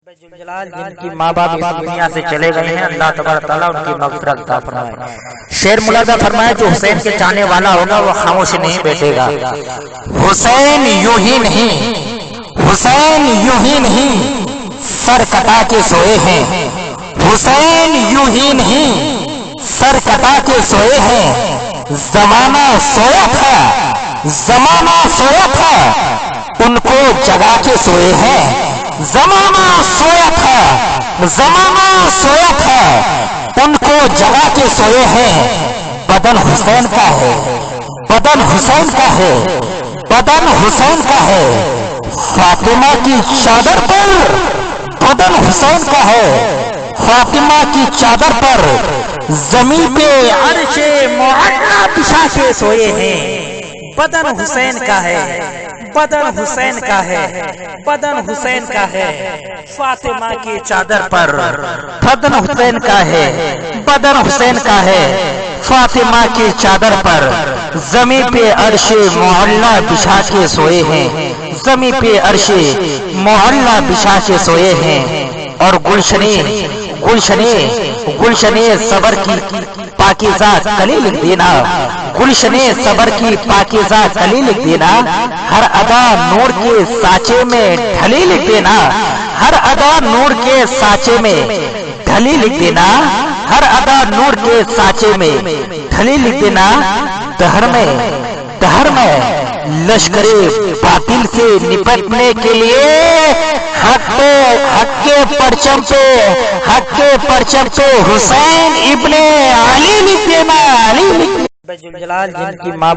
जलाल जिन की माँ बाप इस दुनिया से चले गए हैं, अल्लाह तबारक तआला उनकी मग़फ़िरत अता फरमाए। शेर मुलादा फरमाया, जो हुसैन के चाहने वाला होगा वो खामोश नहीं बैठेगा। हुसैन यूं ही नहीं, हुसैन यूं ही नहीं सर कटा के सोए हैं। हुसैन यूं ही नहीं सर कटा के सोए हैं। जमाना सोया था, जमाना सोया था, उनको जगा के सोए हैं। जमाना सोया था, जमाना सोया था, उनको जगा के सोए हैं। बदन हुसैन का है, बदन हुसैन का है, बदन हुसैन का है। फातिमा की चादर पर बदन हुसैन का है। फातिमा की चादर पर जमीन पे अर्शे मुअल्ला बिछा के सोए हैं। बदन हुसैन का है, बदन हुसैन का है, बदन हुसैन का है। फातिमा की चादर पर बदन हुसैन का है, बदन हुसैन का है। फातिमा की चादर पर जमीन पे अर्शे मुअल्ला बिछा के सोए हैं। जमीन पे अर्शे मुअल्ला बिछा के सोए हैं। और गुलशने गुलशने गुलशने सबर की पाकीज़ा कली लिख देना। गुलशने सबर की पाकीज़ा कली लिख देना। हर अदा नूर के साँचे में ढली लिख देना। हर अदा नूर के साँचे में ढली लिख देना। हर अदा नूर के साँचे में ढली लिख देना। दहर में लश्करे बातिल से निपटने के लिए हक के परचम पे हुसैन इब्ने अली लिख देना। अली लिख जलाल जिनकी माँ